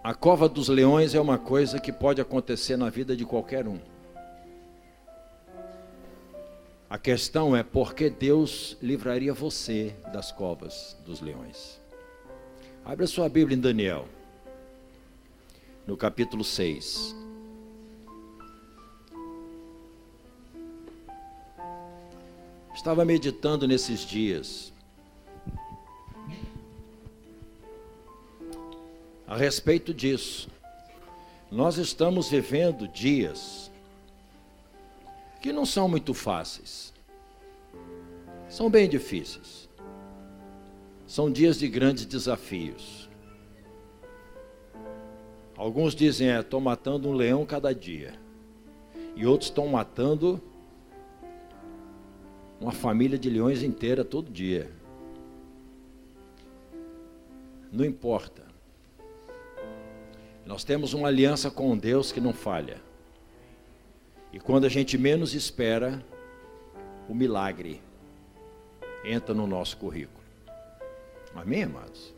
A cova dos leões é uma coisa que pode acontecer na vida de qualquer um. A questão é por que Deus livraria você das covas dos leões. Abra sua Bíblia em Daniel, no capítulo 6. Estava meditando nesses dias a respeito disso. Nós estamos vivendo dias que não são muito fáceis, são bem difíceis, são dias de grandes desafios. Alguns dizem, estou matando um leão cada dia, e outros estão matando uma família de leões inteira todo dia. Não importa. Nós temos uma aliança com Deus que não falha. E quando a gente menos espera, o milagre entra no nosso currículo. Amém, amados?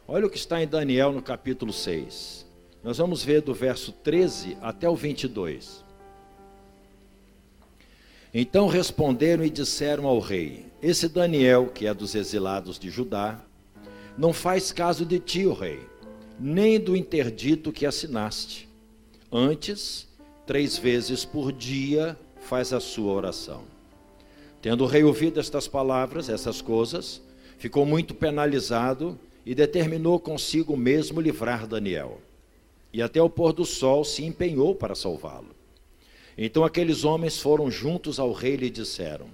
Olha o que está em Daniel no capítulo 6. Nós vamos ver do verso 13 até o 22. Então responderam e disseram ao rei: esse Daniel, que é dos exilados de Judá, não faz caso de ti, ó rei, nem do interdito que assinaste. Antes, 3 vezes por dia faz a sua oração. Tendo o rei ouvido estas palavras, essas coisas, ficou muito penalizado e determinou consigo mesmo livrar Daniel. E até o pôr do sol se empenhou para salvá-lo. Então aqueles homens foram juntos ao rei e lhe disseram: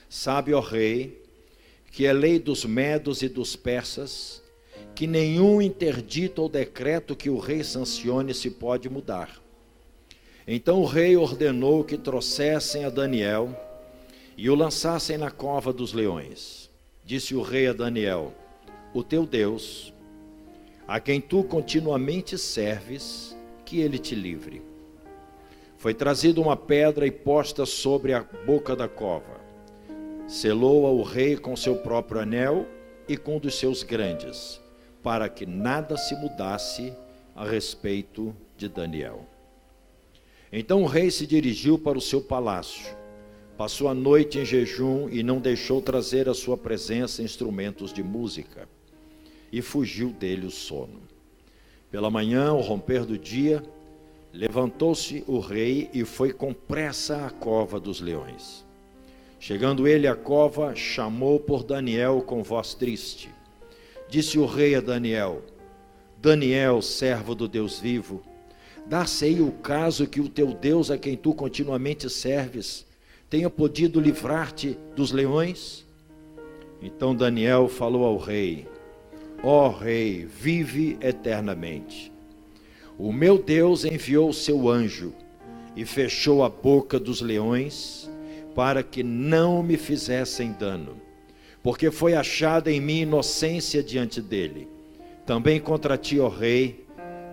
sabe, ó rei, que é lei dos medos e dos persas, que nenhum interdito ou decreto que o rei sancione se pode mudar. Então o rei ordenou que trouxessem a Daniel e o lançassem na cova dos leões. Disse o rei a Daniel: o teu Deus, a quem tu continuamente serves, que ele te livre. Foi trazida uma pedra e posta sobre a boca da cova. Selou-a o rei com seu próprio anel e com um dos seus grandes, para que nada se mudasse a respeito de Daniel. Então o rei se dirigiu para o seu palácio, passou a noite em jejum e não deixou trazer à sua presença instrumentos de música, e fugiu dele o sono. Pela manhã, ao romper do dia, levantou-se o rei e foi com pressa à cova dos leões. Chegando ele à cova, chamou por Daniel com voz triste. Disse o rei a Daniel: Daniel, servo do Deus vivo, dá-se-ei o caso que o teu Deus, a quem tu continuamente serves, tenha podido livrar-te dos leões? Então Daniel falou ao rei: ó rei, vive eternamente. O meu Deus enviou o seu anjo e fechou a boca dos leões para que não me fizessem dano, porque foi achada em mim inocência diante dele. Também contra ti, ó rei,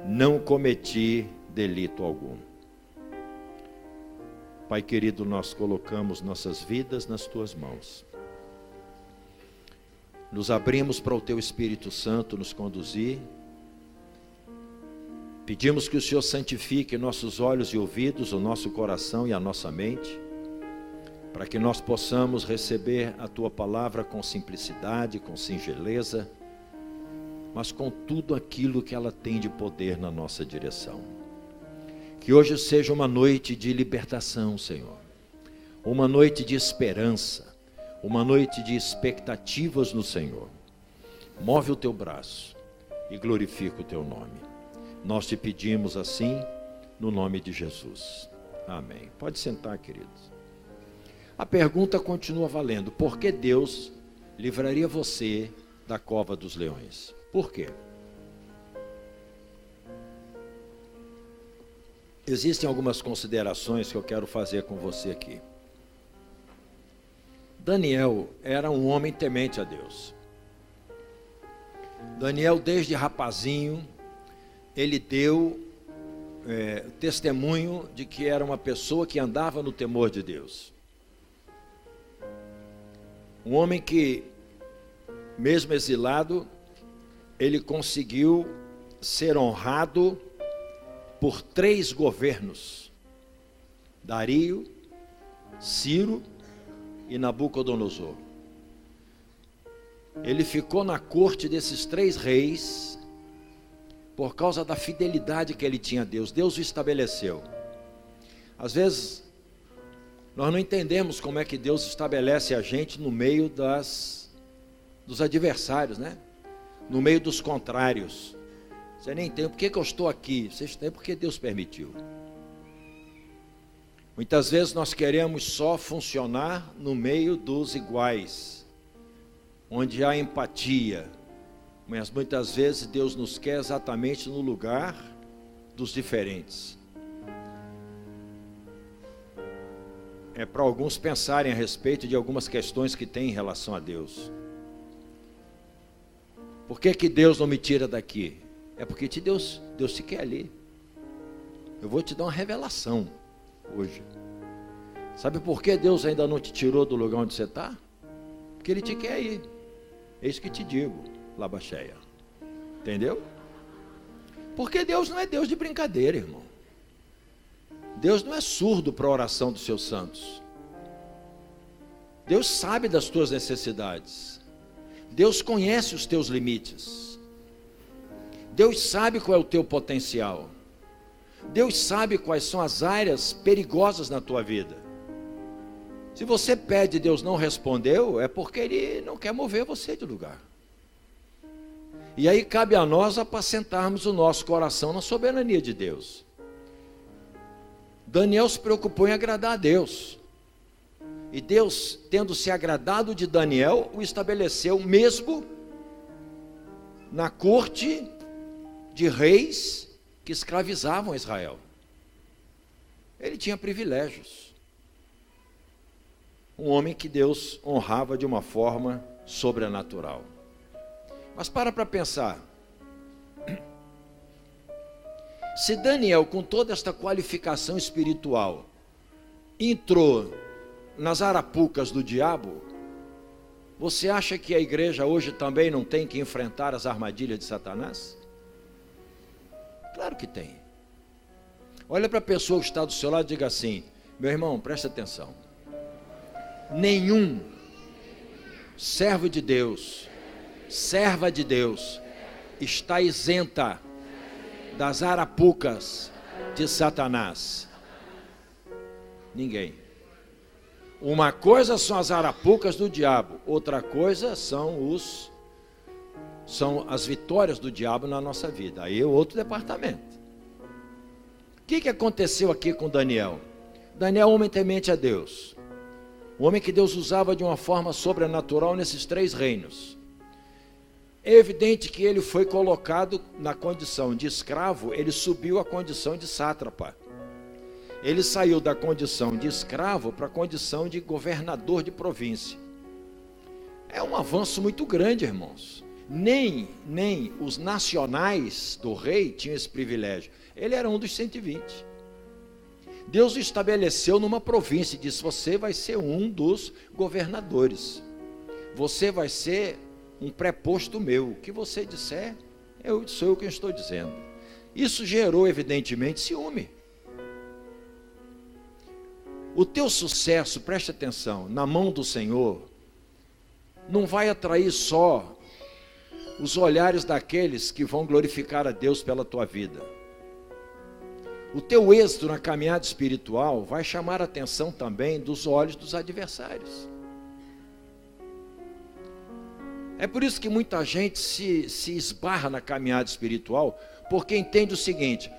não cometi delito algum. Pai querido, nós colocamos nossas vidas nas tuas mãos. Nos abrimos para o teu Espírito Santo nos conduzir. Pedimos que o Senhor santifique nossos olhos e ouvidos, o nosso coração e a nossa mente, para que nós possamos receber a tua palavra com simplicidade, com singeleza, mas com tudo aquilo que ela tem de poder na nossa direção. Que hoje seja uma noite de libertação, Senhor, uma noite de esperança, uma noite de expectativas no Senhor. Move o teu braço e glorifica o teu nome. Nós te pedimos assim, no nome de Jesus. Amém. Pode sentar, queridos. A pergunta continua valendo: por que Deus livraria você da cova dos leões? Por quê? Existem algumas considerações que eu quero fazer com você aqui. Daniel era um homem temente a Deus. Daniel, desde rapazinho, ele deu testemunho de que era uma pessoa que andava no temor de Deus. Um homem que, mesmo exilado, ele conseguiu ser honrado por 3 governos: Dario, Ciro e Nabucodonosor. Ele ficou na corte desses 3 reis por causa da fidelidade que ele tinha a Deus. Deus o estabeleceu. Às vezes, nós não entendemos como é que Deus estabelece a gente no meio dos adversários, né? No meio dos contrários. Você nem entende por que eu estou aqui. Você está porque Deus permitiu. Muitas vezes nós queremos só funcionar no meio dos iguais, onde há empatia, mas muitas vezes Deus nos quer exatamente no lugar dos diferentes. É para alguns pensarem a respeito de algumas questões que têm em relação a Deus. Por que Deus não me tira daqui? É porque Deus te quer ali. Eu vou te dar uma revelação hoje. Sabe por que Deus ainda não te tirou do lugar onde você está? Porque Ele te quer aí. É isso que te digo, Labacheia. Entendeu? Porque Deus não é Deus de brincadeira, irmão. Deus não é surdo para a oração dos seus santos. Deus sabe das tuas necessidades. Deus conhece os teus limites. Deus sabe qual é o teu potencial. Deus sabe quais são as áreas perigosas na tua vida. Se você pede e Deus não respondeu, é porque Ele não quer mover você de lugar. E aí cabe a nós apacentarmos o nosso coração na soberania de Deus. Daniel se preocupou em agradar a Deus. E Deus, tendo se agradado de Daniel, o estabeleceu mesmo na corte de reis que escravizavam Israel. Ele tinha privilégios. Um homem que Deus honrava de uma forma sobrenatural. Mas para pensar. Se Daniel, com toda esta qualificação espiritual, entrou nas arapucas do diabo, você acha que a igreja hoje também não tem que enfrentar as armadilhas de Satanás? Claro que tem. Olha para a pessoa que está do seu lado e diga assim: meu irmão, presta atenção. Nenhum servo de Deus, serva de Deus, está isenta das arapucas de Satanás. Ninguém. Uma coisa são as arapucas do diabo, outra coisa são as vitórias do diabo na nossa vida. Aí é outro departamento. O que aconteceu aqui com Daniel? Daniel, homem temente a Deus. O homem que Deus usava de uma forma sobrenatural nesses 3 reinos. É evidente que ele foi colocado na condição de escravo, ele subiu à condição de sátrapa. Ele saiu da condição de escravo para a condição de governador de província. É um avanço muito grande, irmãos. Nem os nacionais do rei tinham esse privilégio. Ele era um dos 120. Deus o estabeleceu numa província e disse: você vai ser um dos governadores. Você vai ser um preposto meu. O que você disser, sou eu quem estou dizendo. Isso gerou, evidentemente, ciúme. O teu sucesso, preste atenção, na mão do Senhor, não vai atrair só os olhares daqueles que vão glorificar a Deus pela tua vida. O teu êxito na caminhada espiritual vai chamar a atenção também dos olhos dos adversários. É por isso que muita gente se esbarra na caminhada espiritual, porque entende o seguinte: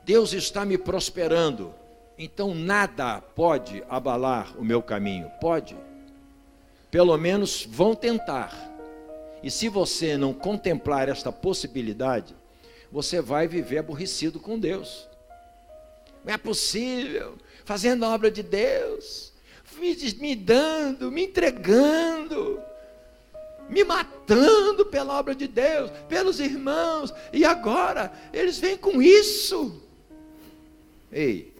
Deus está me prosperando, então nada pode abalar o meu caminho. Pode. Pelo menos vão tentar. E se você não contemplar esta possibilidade, você vai viver aborrecido com Deus. Não é possível, fazendo a obra de Deus, me dando, me entregando, me matando pela obra de Deus, pelos irmãos, e agora eles vêm com isso. Ei,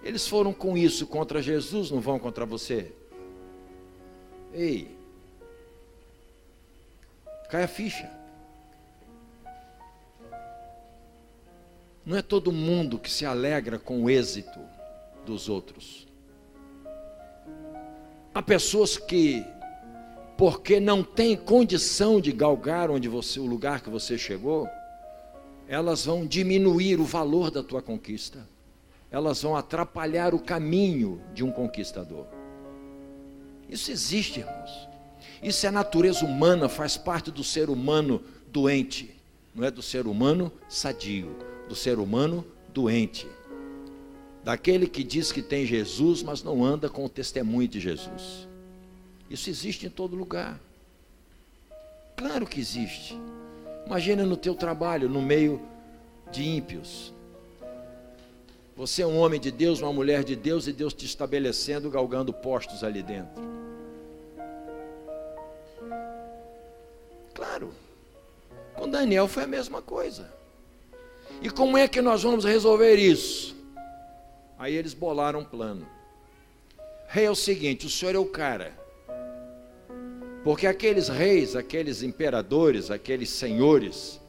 eles foram com isso contra Jesus, não vão contra você? Ei, cai a ficha. Não é todo mundo que se alegra com o êxito dos outros. Há pessoas que, porque não têm condição de galgar o lugar que você chegou, elas vão diminuir o valor da tua conquista. Elas vão atrapalhar o caminho de um conquistador. Isso existe, irmãos. Isso é natureza humana, faz parte do ser humano doente. Não é do ser humano sadio, do ser humano doente. Daquele que diz que tem Jesus, mas não anda com o testemunho de Jesus. Isso existe em todo lugar. Claro que existe. Imagina no teu trabalho, no meio de ímpios. Você é um homem de Deus, uma mulher de Deus, e Deus te estabelecendo, galgando postos ali dentro. Claro. Com Daniel foi a mesma coisa. E como é que nós vamos resolver isso? Aí eles bolaram um plano. Rei, é o seguinte, o senhor é o cara. Porque aqueles reis, aqueles imperadores, aqueles senhores,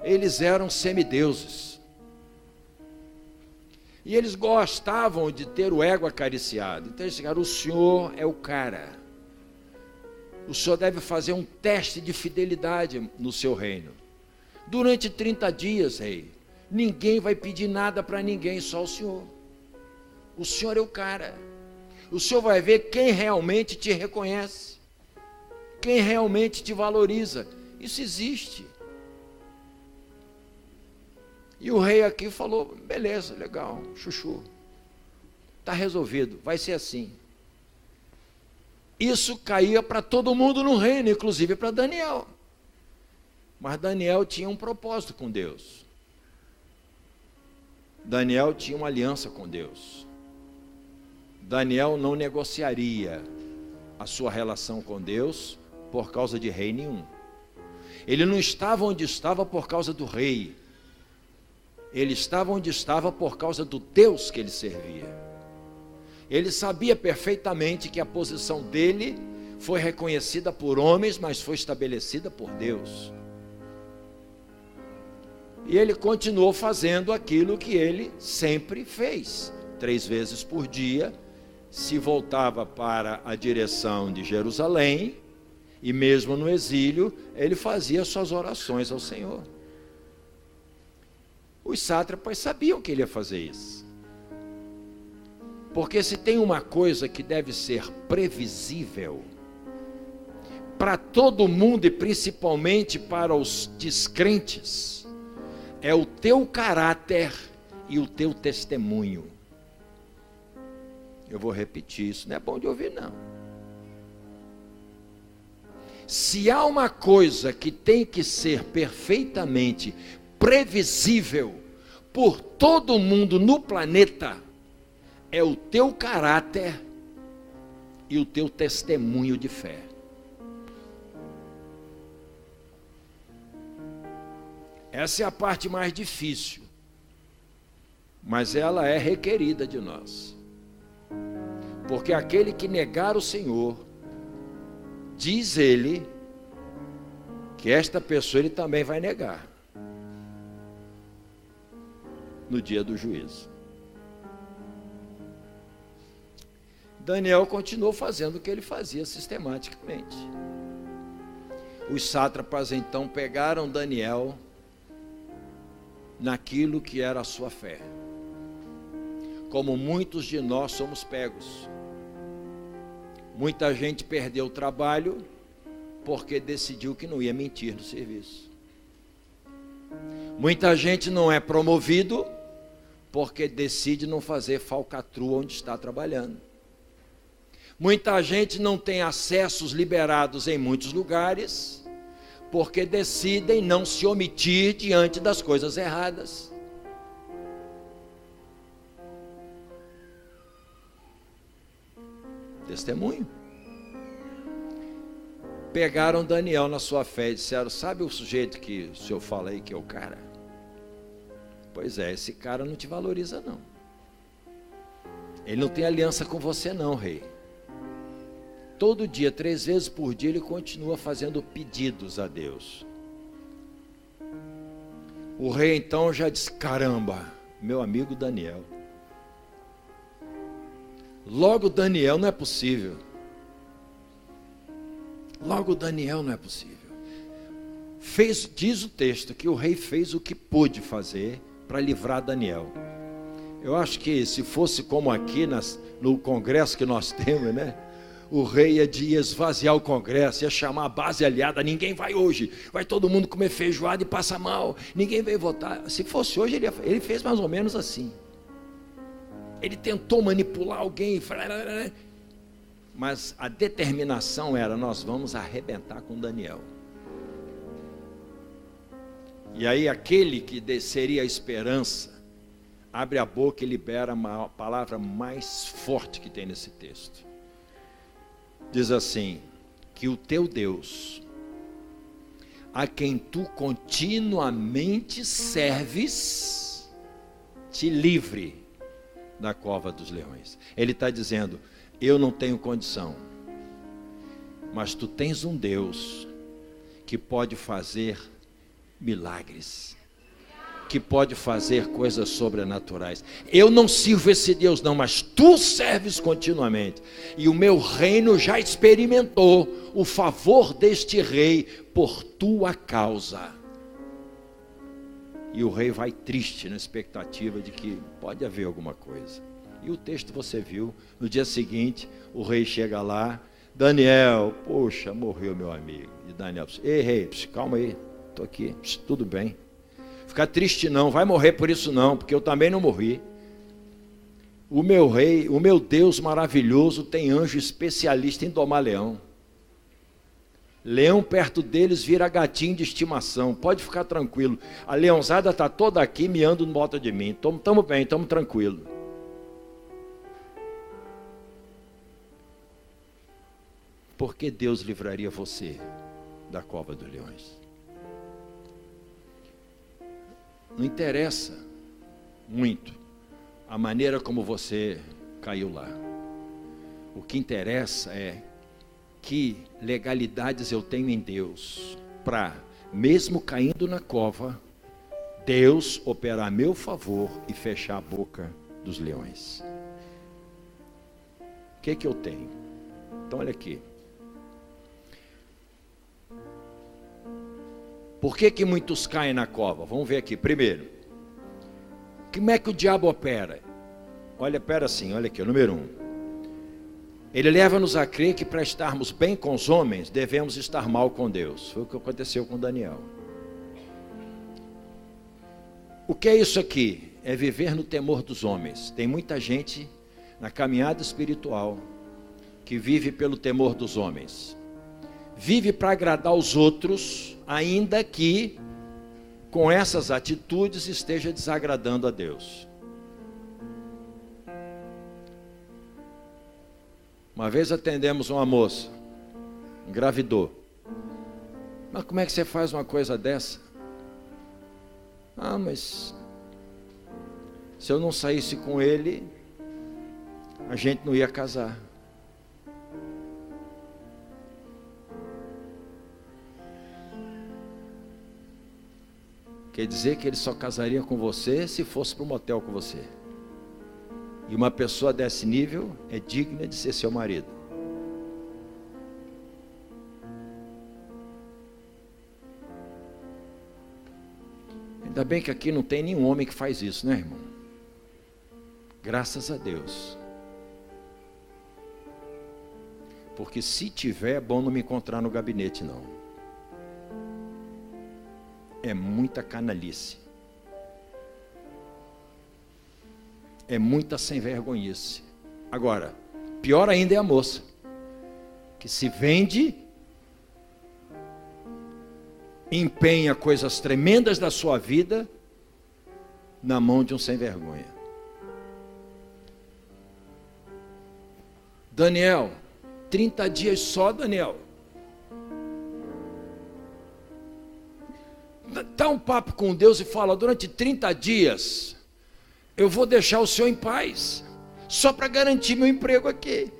eles eram semideuses. E eles gostavam de ter o ego acariciado. Então eles disseram, o senhor é o cara. O senhor deve fazer um teste de fidelidade no seu reino. Durante 30 dias, rei, ninguém vai pedir nada para ninguém, só o senhor. O senhor é o cara. O senhor vai ver quem realmente te reconhece, quem realmente te valoriza. Isso existe. E o rei aqui falou, beleza, legal, chuchu. Está resolvido, vai ser assim. Isso caía para todo mundo no reino, inclusive para Daniel. Mas Daniel tinha um propósito com Deus. Daniel tinha uma aliança com Deus. Daniel não negociaria a sua relação com Deus por causa de rei nenhum. Ele não estava onde estava por causa do rei. Ele estava onde estava por causa do Deus que ele servia. Ele sabia perfeitamente que a posição dele foi reconhecida por homens, mas foi estabelecida por Deus. E ele continuou fazendo aquilo que ele sempre fez. 3 vezes por dia, se voltava para a direção de Jerusalém, e mesmo no exílio, ele fazia suas orações ao Senhor. Os sátrapas sabiam que ele ia fazer isso. Porque se tem uma coisa que deve ser previsível para todo mundo e principalmente para os descrentes, é o teu caráter e o teu testemunho. Eu vou repetir isso, não é bom de ouvir não. Se há uma coisa que tem que ser perfeitamente previsível por todo mundo no planeta, é o teu caráter e o teu testemunho de fé. Essa é a parte mais difícil, mas ela é requerida de nós. Porque aquele que negar o Senhor, diz ele, que esta pessoa ele também vai negar no dia do juízo. Daniel continuou fazendo o que ele fazia sistematicamente. Os sátrapas então pegaram Daniel naquilo que era a sua fé. Como muitos de nós somos pegos. Muita gente perdeu o trabalho porque decidiu que não ia mentir no serviço. Muita gente não é promovido porque decide não fazer falcatrua onde está trabalhando. Muita gente não tem acessos liberados em muitos lugares porque decidem não se omitir diante das coisas erradas. Testemunho. Pegaram Daniel na sua fé e disseram, sabe o sujeito que o senhor fala aí que é o cara? Pois é, esse cara não te valoriza não. Ele não tem aliança com você não, rei. Todo dia, 3 vezes por dia, ele continua fazendo pedidos a Deus. O rei então já disse: caramba, meu amigo Daniel. Logo Daniel não é possível. Logo Daniel não é possível. Diz o texto que o rei fez o que pôde fazer para livrar Daniel. Eu acho que se fosse como aqui no congresso que nós temos, né? O rei ia esvaziar o congresso, ia chamar a base aliada: ninguém vai hoje, vai todo mundo comer feijoada e passa mal, ninguém veio votar. Se fosse hoje, ele fez mais ou menos assim. Ele tentou manipular alguém, mas a determinação era: nós vamos arrebentar com Daniel. E aí aquele que seria a esperança, abre a boca e libera a palavra mais forte que tem nesse texto. Diz assim: que o teu Deus, a quem tu continuamente serves, te livre da cova dos leões. Ele está dizendo: eu não tenho condição, mas tu tens um Deus que pode fazer milagres, que pode fazer coisas sobrenaturais. Eu não sirvo esse Deus não, mas tu serves continuamente, e o meu reino já experimentou o favor deste rei por tua causa. E o rei vai triste, na expectativa de que pode haver alguma coisa. E o texto você viu. No dia seguinte, o rei chega lá: Daniel, poxa, morreu meu amigo. E Daniel: ei rei, calma aí, estou aqui, tudo bem. Fica triste não, vai morrer por isso não, porque eu também não morri. O meu rei, o meu Deus maravilhoso tem anjo especialista em domar leão. Leão perto deles vira gatinho de estimação, pode ficar tranquilo. A leãozada está toda aqui miando em volta de mim, estamos bem, estamos tranquilos. Por que Deus livraria você da cova dos leões? Não interessa muito a maneira como você caiu lá. O que interessa é que legalidades eu tenho em Deus para, mesmo caindo na cova, Deus operar a meu favor e fechar a boca dos leões. O que eu tenho? Então olha aqui. Por que muitos caem na cova? Vamos ver aqui. Primeiro, como é que o diabo opera? Olha, opera assim, olha aqui, número 1. Ele leva-nos a crer que para estarmos bem com os homens, devemos estar mal com Deus. Foi o que aconteceu com Daniel. O que é isso aqui? É viver no temor dos homens. Tem muita gente na caminhada espiritual que vive pelo temor dos homens. Vive para agradar os outros, ainda que com essas atitudes esteja desagradando a Deus. Uma vez atendemos uma moça, engravidou. Mas como é que você faz uma coisa dessa? Ah, mas se eu não saísse com ele, a gente não ia casar. Quer dizer que ele só casaria com você se fosse para um motel com você. E uma pessoa desse nível é digna de ser seu marido. Ainda bem que aqui não tem nenhum homem que faz isso, né, irmão? Graças a Deus. Porque se tiver, é bom não me encontrar no gabinete, não. É muita canalice. É muita sem vergonhice. Agora, pior ainda é a moça, que se vende, empenha coisas tremendas da sua vida na mão de um sem vergonha. Daniel, 30 dias só, Daniel. Dá um papo com Deus e fala: durante 30 dias eu vou deixar o Senhor em paz, só para garantir meu emprego aqui.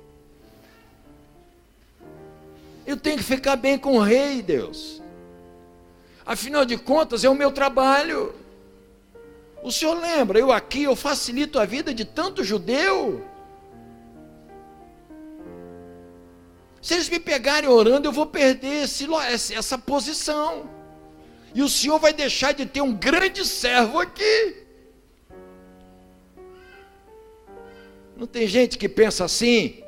Eu tenho que ficar bem com o rei, Deus. Afinal de contas, é o meu trabalho. O senhor lembra, eu facilito a vida de tanto judeu. Se eles me pegarem orando, eu vou perder essa posição. E o senhor vai deixar de ter um grande servo aqui. Não tem gente que pensa assim?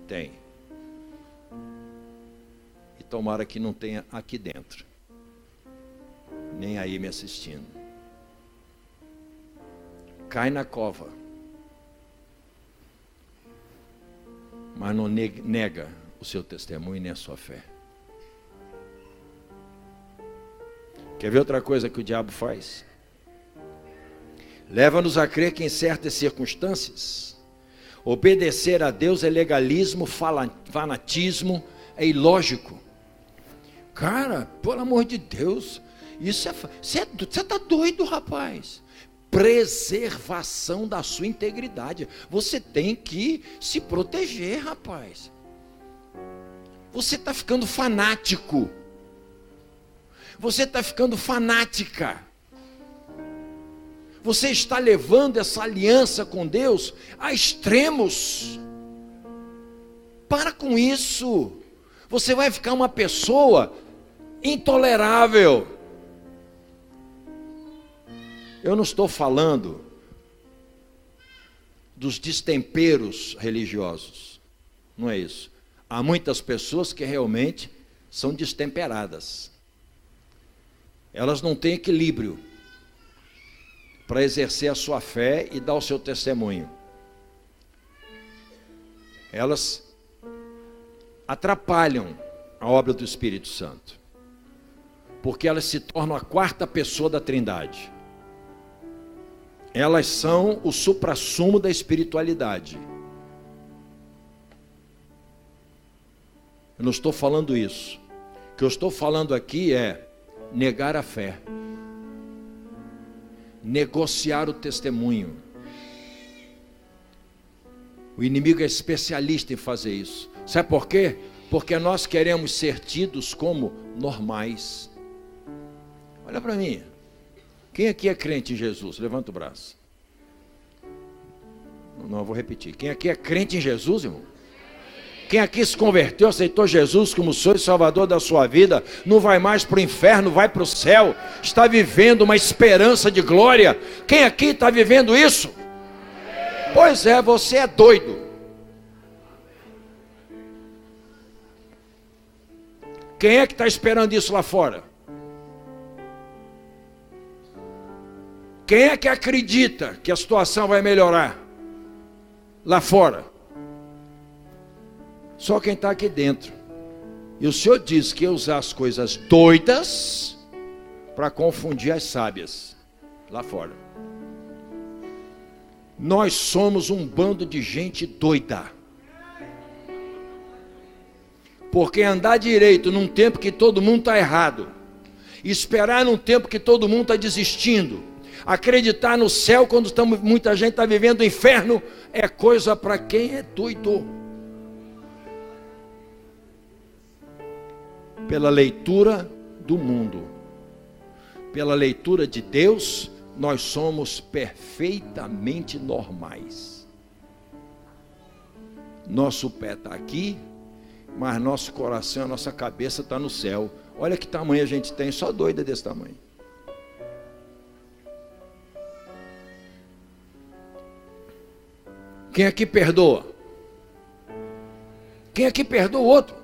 Tem. E tomara que não tenha aqui dentro, nem aí me assistindo. Cai na cova, mas não nega o seu testemunho nem a sua fé. Quer ver outra coisa que o diabo faz? Leva-nos a crer que em certas circunstâncias, obedecer a Deus é legalismo, fanatismo, é ilógico. Cara, pelo amor de Deus, você está doido, rapaz. Preservação da sua integridade. Você tem que se proteger, rapaz. Você está ficando fanático. Você está ficando fanática. Você está levando essa aliança com Deus a extremos. Para com isso. Você vai ficar uma pessoa intolerável. Eu não estou falando dos destemperos religiosos. Não é isso. Há muitas pessoas que realmente são destemperadas. Elas não têm equilíbrio para exercer a sua fé e dar o seu testemunho. Elas atrapalham a obra do Espírito Santo, porque elas se tornam a quarta pessoa da Trindade. Elas são o suprassumo da espiritualidade. Eu não estou falando isso. O que eu estou falando aqui é negar a fé, negociar o testemunho. O inimigo é especialista em fazer isso. Sabe por quê? Porque nós queremos ser tidos como normais. Olha para mim. Quem aqui é crente em Jesus? Levanta o braço. Não, eu vou repetir. Quem aqui é crente em Jesus, irmão? Quem aqui se converteu, aceitou Jesus como Senhor e Salvador da sua vida, não vai mais para o inferno, vai para o céu, está vivendo uma esperança de glória. Quem aqui está vivendo isso? Pois é, você é doido. Quem é que está esperando isso lá fora? Quem é que acredita que a situação vai melhorar lá fora? Só quem está aqui dentro. E o Senhor diz que ia usar as coisas doidas para confundir as sábias lá fora. Nós somos um bando de gente doida. Porque andar direito num tempo que todo mundo está errado, esperar num tempo que todo mundo está desistindo, acreditar no céu quando muita gente está vivendo o inferno, é coisa para quem é doido. Pela leitura do mundo, pela leitura de Deus, nós somos perfeitamente normais. Nosso pé está aqui, mas nosso coração, a nossa cabeça está no céu. Olha que tamanho a gente tem, só doida desse tamanho. Quem aqui perdoa? Quem aqui perdoa o outro?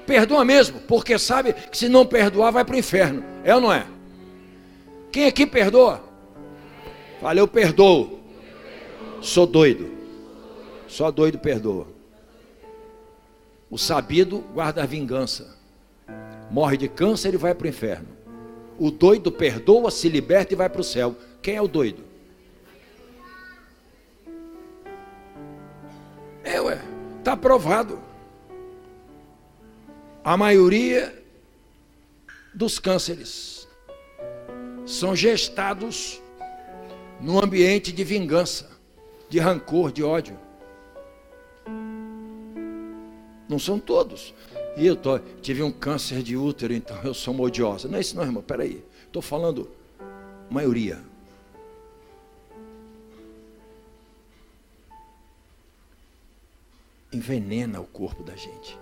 Perdoa mesmo, porque sabe que se não perdoar vai para o inferno. É ou não é? Quem aqui perdoa? Fala, eu perdoo. Sou doido. Só doido perdoa. O sabido guarda a vingança. Morre de câncer e vai para o inferno. O doido perdoa, se liberta e vai para o céu. Quem é o doido? Está provado. A maioria dos cânceres são gestados num ambiente de vingança, de rancor, de ódio. Não são todos. E eu tive um câncer de útero, então eu sou uma odiosa. Não é isso não, irmão, peraí. Estou falando maioria. Envenena o corpo da gente.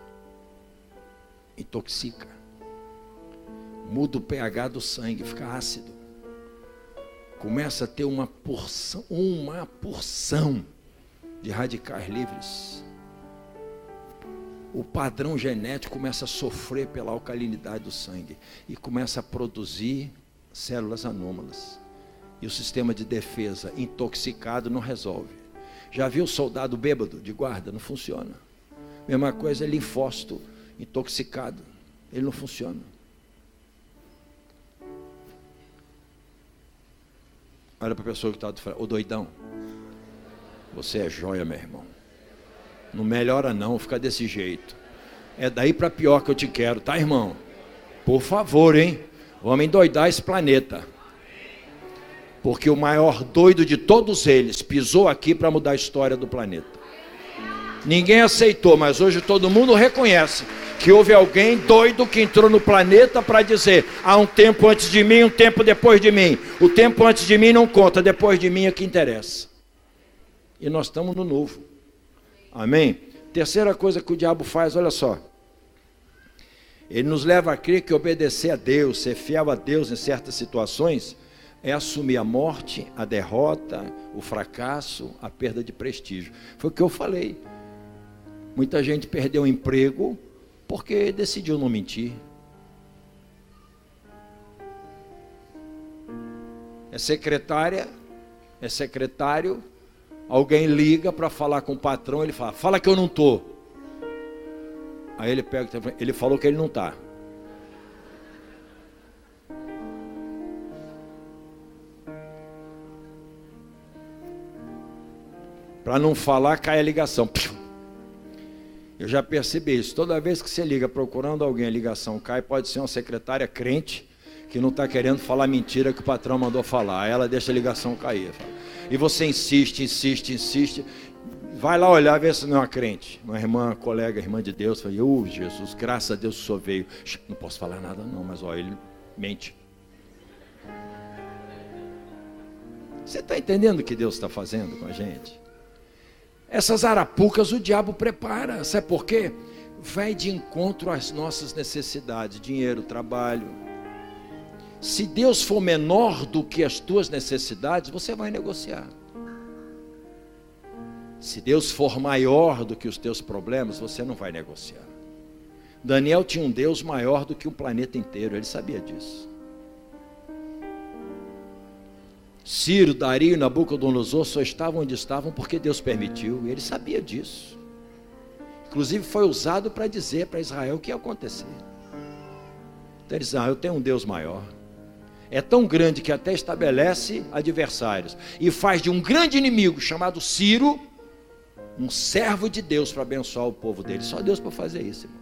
Intoxica. Muda o pH do sangue, fica ácido. Começa a ter uma porção de radicais livres. O padrão genético começa a sofrer pela alcalinidade do sangue e começa a produzir células anômalas. E o sistema de defesa intoxicado não resolve. Já viu soldado bêbado de guarda? Não funciona. Mesma coisa é linfócito intoxicado. Ele não funciona. Olha para a pessoa que está do lado. Ô doidão, você é joia, meu irmão. Não melhora não, fica desse jeito. É daí para pior que eu te quero, tá, irmão? Por favor, hein? Vamos endoidar esse planeta. Porque o maior doido de todos eles pisou aqui para mudar a história do planeta. Ninguém aceitou, mas hoje todo mundo reconhece que houve alguém doido que entrou no planeta para dizer: há um tempo antes de mim, um tempo depois de mim. O tempo antes de mim não conta, depois de mim é que interessa. E nós estamos no novo. Amém? Terceira coisa que o diabo faz, olha só. Ele nos leva a crer que obedecer a Deus, ser fiel a Deus em certas situações, é assumir a morte, a derrota, o fracasso, a perda de prestígio. Foi o que eu falei. Muita gente perdeu o emprego porque decidiu não mentir. É secretária, é secretário, alguém liga para falar com o patrão, ele fala: fala que eu não estou. Aí ele pega, ele falou que ele não está. Para não falar, cai a ligação. Eu já percebi isso. Toda vez que você liga procurando alguém, a ligação cai. Pode ser uma secretária crente que não está querendo falar mentira que o patrão mandou falar. Aí ela deixa a ligação cair. E você insiste. Vai lá olhar, ver se não é uma crente. Uma irmã, colega, irmã de Deus. Fala: Jesus, graças a Deus que o senhor veio. Não posso falar nada não, mas ó, ele mente. Você está entendendo o que Deus está fazendo com a gente? Essas arapucas o diabo prepara. Sabe por quê? Vai de encontro às nossas necessidades. Dinheiro, trabalho. Se Deus for menor do que as tuas necessidades, você vai negociar. Se Deus for maior do que os teus problemas, você não vai negociar. Daniel tinha um Deus maior do que o planeta inteiro. Ele sabia disso. Ciro, Dario e Nabucodonosor só estavam onde estavam porque Deus permitiu. E ele sabia disso. Inclusive foi usado para dizer para Israel o que ia acontecer. Então ele diz: eu tenho um Deus maior. É tão grande que até estabelece adversários. E faz de um grande inimigo chamado Ciro um servo de Deus para abençoar o povo dele. Só Deus para fazer isso, irmão.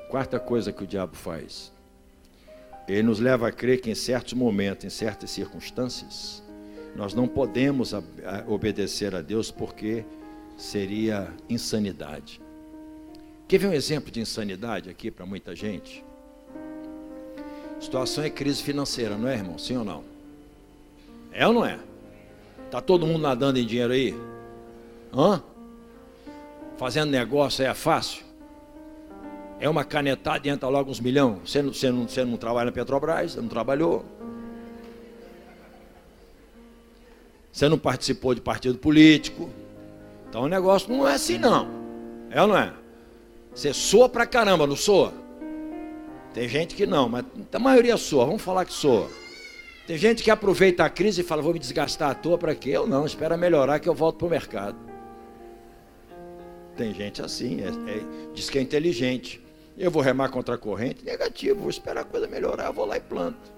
Quarta coisa que o diabo faz. Ele nos leva a crer que em certos momentos, em certas circunstâncias, nós não podemos obedecer a Deus porque seria insanidade. Quer ver um exemplo de insanidade aqui para muita gente? A situação é crise financeira, não é, irmão? Sim ou não? É ou não é? Está todo mundo nadando em dinheiro aí? Fazendo negócio aí é fácil? É uma canetada e entra logo uns milhões. Você não trabalha na Petrobras, você não trabalhou. Você não participou de partido político. Então o negócio não é assim não. É ou não é? Você soa pra caramba, não soa? Tem gente que não, mas a maioria soa. Vamos falar que soa. Tem gente que aproveita a crise e fala: vou me desgastar à toa para quê? Eu não, espera melhorar que eu volto para o mercado. Tem gente assim, diz que é inteligente. Eu vou remar contra a corrente? Negativo, vou esperar a coisa melhorar, eu vou lá e planto.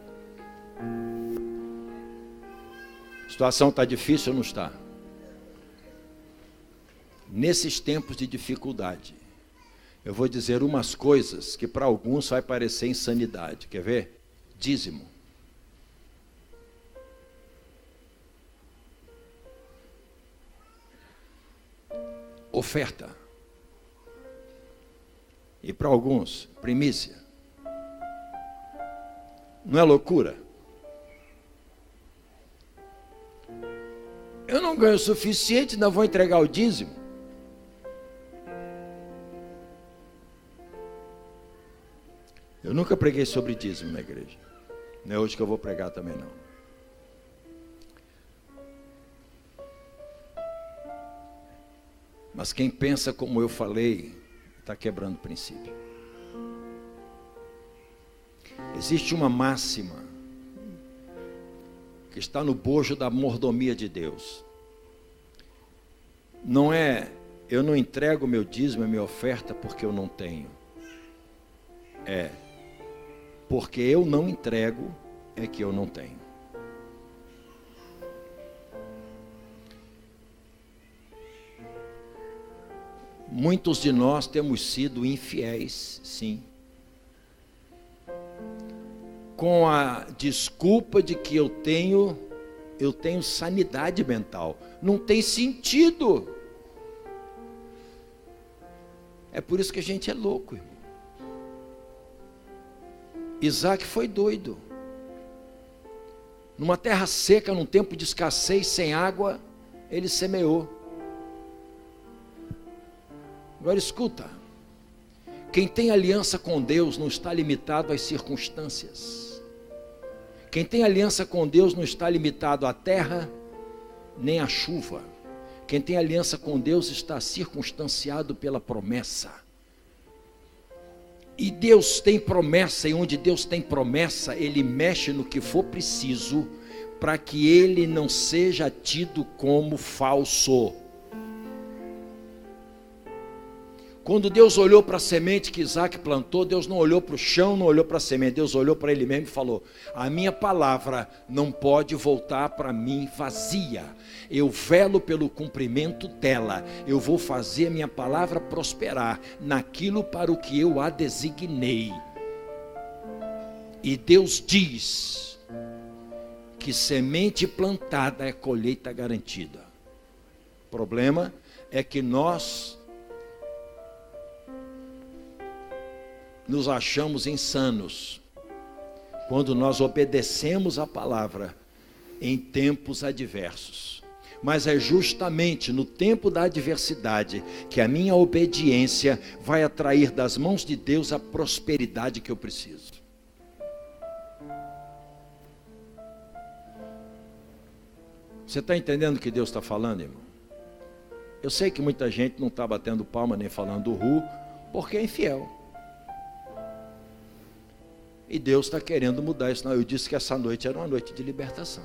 A situação está difícil ou não está? Nesses tempos de dificuldade, eu vou dizer umas coisas que para alguns vai parecer insanidade. Quer ver? Dízimo. Oferta. E para alguns, primícia. Não é loucura? Eu não ganho o suficiente, ainda vou entregar o dízimo. Eu nunca preguei sobre dízimo na igreja. Não é hoje que eu vou pregar também não. Mas quem pensa como eu falei, está quebrando o princípio. Existe uma máxima que está no bojo da mordomia de Deus. Não é, eu não entrego meu dízimo, a minha oferta porque eu não tenho. É, porque eu não entrego é que eu não tenho. Muitos de nós temos sido infiéis, sim. Com a desculpa de que eu tenho sanidade mental. Não tem sentido. É por isso que a gente é louco, irmão. Isaac foi doido. Numa terra seca, num tempo de escassez, sem água, ele semeou. Agora escuta. Quem tem aliança com Deus não está limitado às circunstâncias. Quem tem aliança com Deus não está limitado à terra, nem à chuva. Quem tem aliança com Deus está circunstanciado pela promessa. E Deus tem promessa, e onde Deus tem promessa, Ele mexe no que for preciso, para que Ele não seja tido como falso. Quando Deus olhou para a semente que Isaac plantou, Deus não olhou para o chão, não olhou para a semente, Deus olhou para ele mesmo e falou: a minha palavra não pode voltar para mim vazia, eu velo pelo cumprimento dela, eu vou fazer a minha palavra prosperar naquilo para o que eu a designei. E Deus diz que semente plantada é colheita garantida. O problema é que nós nos achamos insanos quando nós obedecemos a palavra em tempos adversos. Mas é justamente no tempo da adversidade que a minha obediência vai atrair das mãos de Deus a prosperidade que eu preciso. Você está entendendo o que Deus está falando, irmão? Eu sei que muita gente não está batendo palma nem falando ru, porque é infiel. E Deus está querendo mudar isso. Não, eu disse que essa noite era uma noite de libertação.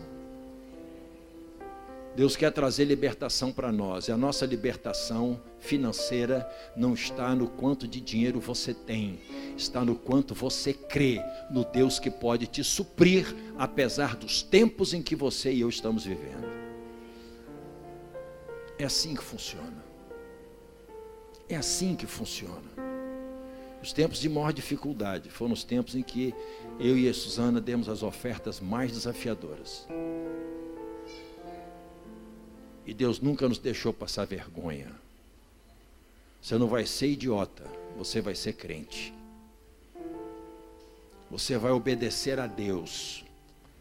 Deus quer trazer libertação para nós. E a nossa libertação financeira não está no quanto de dinheiro você tem. Está no quanto você crê no Deus que pode te suprir, apesar dos tempos em que você e eu estamos vivendo. É assim que funciona. É assim que funciona. Os tempos de maior dificuldade foram os tempos em que eu e a Suzana demos as ofertas mais desafiadoras. E Deus nunca nos deixou passar vergonha. Você não vai ser idiota, você vai ser crente. Você vai obedecer a Deus.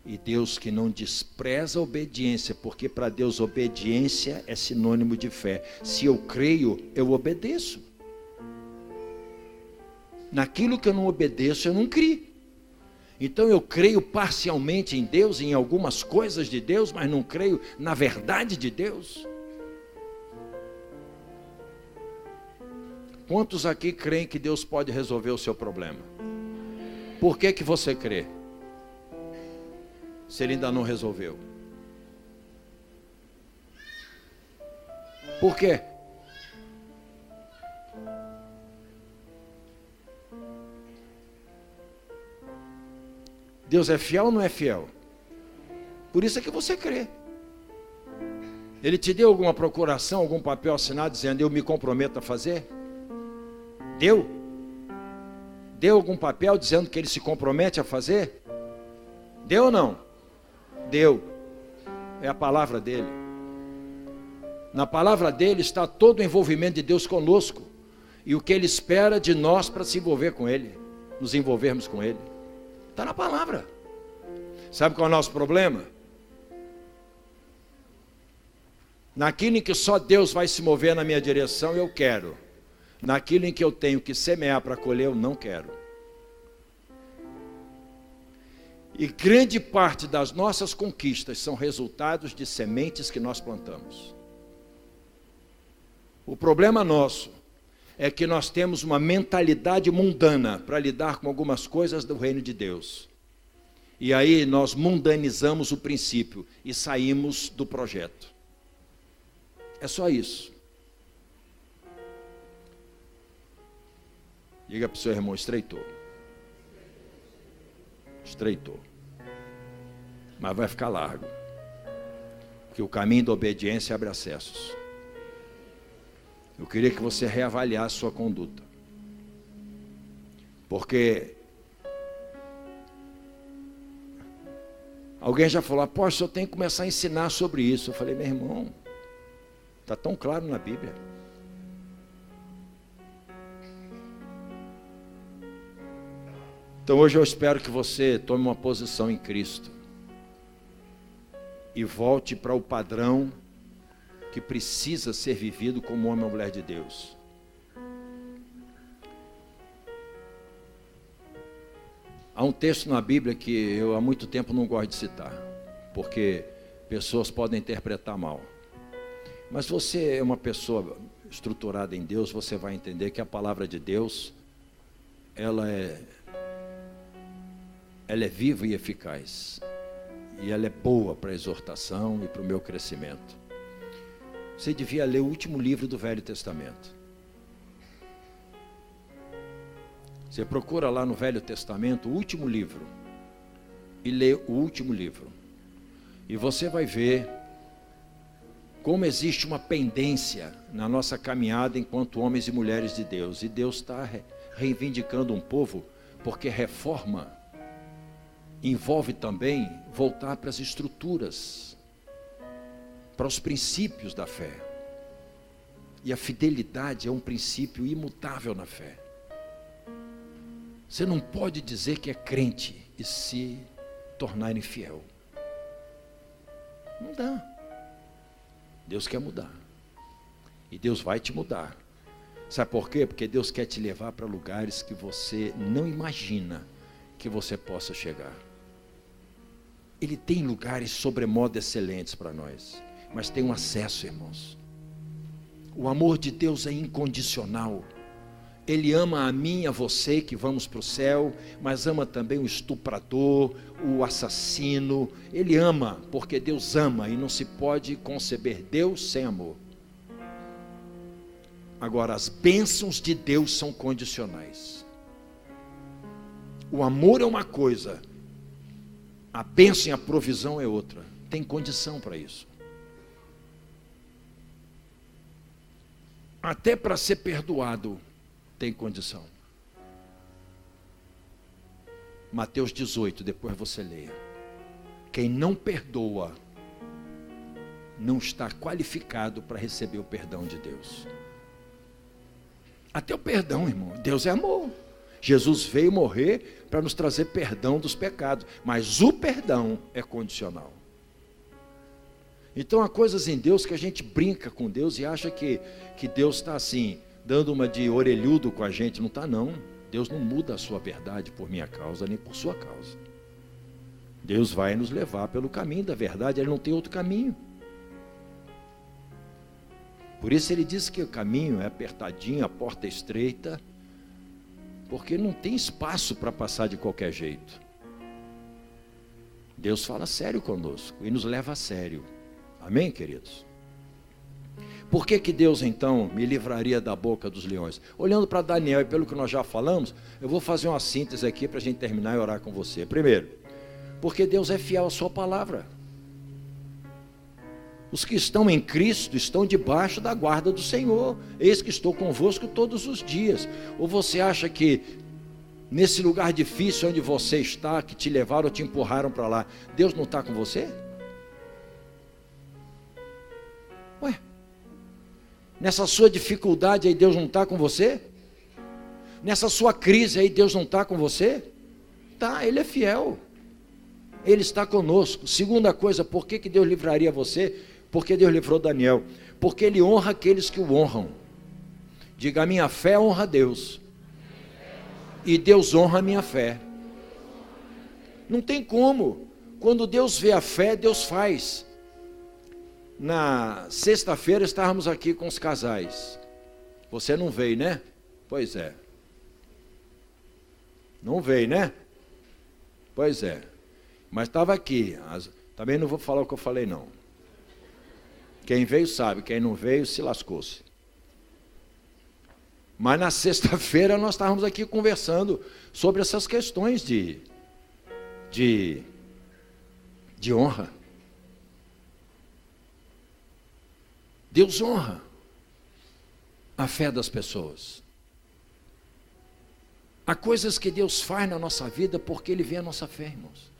E Deus que não despreza a obediência, porque para Deus obediência é sinônimo de fé. Se eu creio, eu obedeço. Naquilo que eu não obedeço, eu não crio. Então eu creio parcialmente em Deus, em algumas coisas de Deus, mas não creio na verdade de Deus. Quantos aqui creem que Deus pode resolver o seu problema? Por que que você crê? Se Ele ainda não resolveu. Por quê? Deus é fiel ou não é fiel? Por isso é que você crê. Ele te deu alguma procuração, algum papel assinado dizendo eu me comprometo a fazer? Deu? Deu algum papel dizendo que ele se compromete a fazer? Deu ou não? Deu. É a palavra dele. Na palavra dele está todo o envolvimento de Deus conosco. e o que Ele espera de nós para se envolver com Ele, nos envolvermos com Ele. Está na palavra. Sabe qual é o nosso problema? Naquilo em que só Deus vai se mover na minha direção, eu quero. Naquilo em que eu tenho que semear para colher, eu não quero. E grande parte das nossas conquistas são resultados de sementes que nós plantamos. O problema nosso é que nós temos uma mentalidade mundana para lidar com algumas coisas do reino de Deus. E aí nós mundanizamos o princípio e saímos do projeto. É só isso. Diga para o seu irmão, estreitou. Estreitou. Mas vai ficar largo. Porque o caminho da obediência abre acessos. Eu queria que você reavaliasse sua conduta. Porque alguém já falou, apóstolo, eu tenho que começar a ensinar sobre isso. Eu falei, meu irmão, está tão claro na Bíblia. Então hoje eu espero que você tome uma posição em Cristo e volte para o padrão que precisa ser vivido como homem ou mulher de Deus. Há um texto na Bíblia que eu há muito tempo não gosto de citar, porque pessoas podem interpretar mal. Mas você é uma pessoa estruturada em Deus, você vai entender que a palavra de Deus, ela é viva e eficaz. E ela é boa para a exortação e para o meu crescimento. Você devia ler o último livro do Velho Testamento. Você procura lá no Velho Testamento o último livro e lê o último livro. E você vai ver como existe uma pendência na nossa caminhada enquanto homens e mulheres de Deus. E Deus está reivindicando um povo, porque reforma envolve também voltar para as estruturas, para os princípios da fé. E a fidelidade é um princípio imutável na fé. Você não pode dizer que é crente e se tornar infiel. Não dá. Deus quer mudar. E Deus vai te mudar. Sabe por quê? Porque Deus quer te levar para lugares que você não imagina que você possa chegar. Ele tem lugares sobremodo excelentes para nós, mas tem um acesso, irmãos. O amor de Deus é incondicional. Ele ama a mim e a você que vamos para o céu, mas ama também o estuprador, o assassino. Ele ama, porque Deus ama e não se pode conceber Deus sem amor. Agora, as bênçãos de Deus são condicionais. O amor é uma coisa, a bênção e a provisão é outra. Tem condição para isso. Até para ser perdoado tem condição. Mateus 18, depois você leia. Quem não perdoa não está qualificado para receber o perdão de Deus. Até o perdão, irmão. Deus é amor. Jesus veio morrer para nos trazer perdão dos pecados, mas o perdão é condicional. Então há coisas em Deus que a gente brinca com Deus e acha que Deus está assim, dando uma de orelhudo com a gente. Não está não. Deus não muda a sua verdade por minha causa, nem por sua causa. Deus vai nos levar pelo caminho da verdade, Ele não tem outro caminho. Por isso Ele diz que o caminho é apertadinho, a porta é estreita, porque não tem espaço para passar de qualquer jeito. Deus fala sério conosco e nos leva a sério. Amém, queridos? Por que Deus então me livraria da boca dos leões? Olhando para Daniel e pelo que nós já falamos, eu vou fazer uma síntese aqui para a gente terminar e orar com você. Primeiro, porque Deus é fiel à sua palavra. Os que estão em Cristo estão debaixo da guarda do Senhor. Eis que estou convosco todos os dias. Ou você acha que nesse lugar difícil onde você está, que te levaram ou te empurraram para lá, Deus não está com você? Ué, nessa sua dificuldade aí Deus não está com você? Nessa sua crise aí, Deus não está com você? Tá, Ele é fiel. Ele está conosco. Segunda coisa, por que Deus livraria você? Porque Deus livrou Daniel. Porque Ele honra aqueles que o honram. Diga, a minha fé honra a Deus. E Deus honra a minha fé. Não tem como. Quando Deus vê a fé, Deus faz. Na sexta-feira estávamos aqui com os casais. Você não veio, né? Pois é. Não veio, né? Pois é. Mas estava aqui. Também não vou falar o que eu falei, não. Quem veio sabe, quem não veio se lascou-se. Mas na sexta-feira nós estávamos aqui conversando sobre essas questões de honra. Deus honra a fé das pessoas. Há coisas que Deus faz na nossa vida porque Ele vê a nossa fé, irmãos.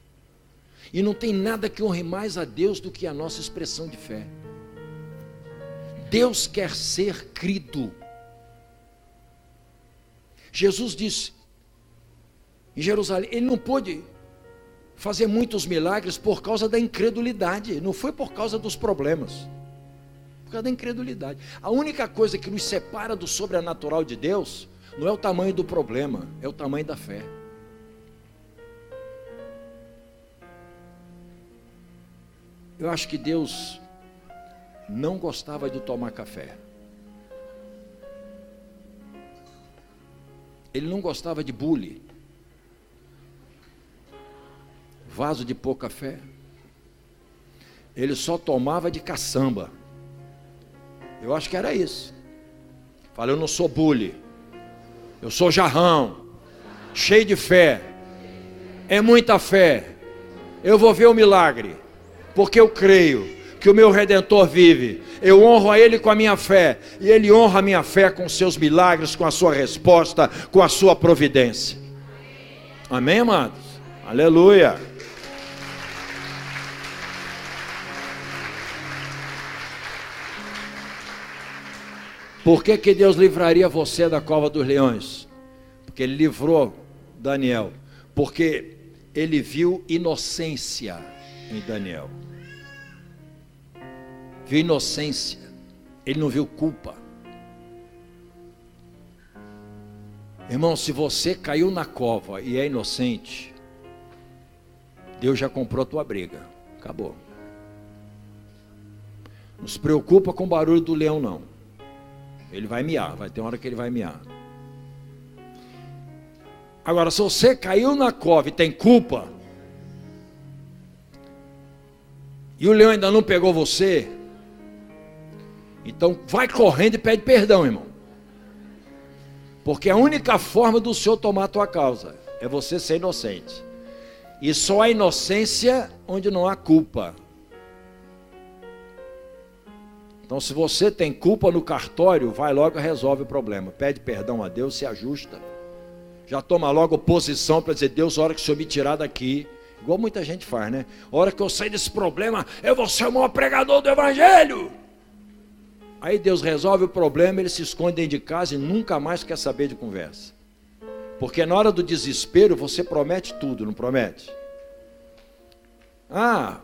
E não tem nada que honre mais a Deus do que a nossa expressão de fé. Deus quer ser crido. Jesus disse em Jerusalém, Ele não pôde fazer muitos milagres por causa da incredulidade, não foi por causa dos problemas, por causa da incredulidade. A única coisa que nos separa do sobrenatural de Deus não é o tamanho do problema, é o tamanho da fé. Eu acho que Deus não gostava de tomar café. Ele não gostava de bule, vaso de pouca fé. Ele só tomava de caçamba. Eu acho que era isso. Fala, eu não sou bule, eu sou jarrão, cheio de fé, é muita fé, eu vou ver o milagre, porque eu creio que o meu Redentor vive, eu honro a Ele com a minha fé, e Ele honra a minha fé com os seus milagres, com a sua resposta, com a sua providência. Amém, amados? Aleluia! Por que Deus livraria você da cova dos leões? Porque Ele livrou Daniel, porque Ele viu inocência em Daniel. Viu inocência, Ele não viu culpa. Irmão, se você caiu na cova e é inocente, Deus já comprou a tua briga, acabou. Não se preocupa com o barulho do leão, não. Ele vai miar, vai ter uma hora que ele vai miar. Agora, se você caiu na cova e tem culpa, e o leão ainda não pegou você, então vai correndo e pede perdão, irmão. Porque a única forma do Senhor tomar a tua causa é você ser inocente. E só há inocência onde não há culpa. Então, se você tem culpa no cartório, vai logo e resolve o problema. Pede perdão a Deus, se ajusta. Já toma logo posição para dizer, Deus, a hora que o Senhor me tirar daqui, igual muita gente faz, né? A hora que eu sair desse problema, eu vou ser o maior pregador do Evangelho. Aí Deus resolve o problema, ele se esconde dentro de casa e nunca mais quer saber de conversa. Porque na hora do desespero, você promete tudo, não promete?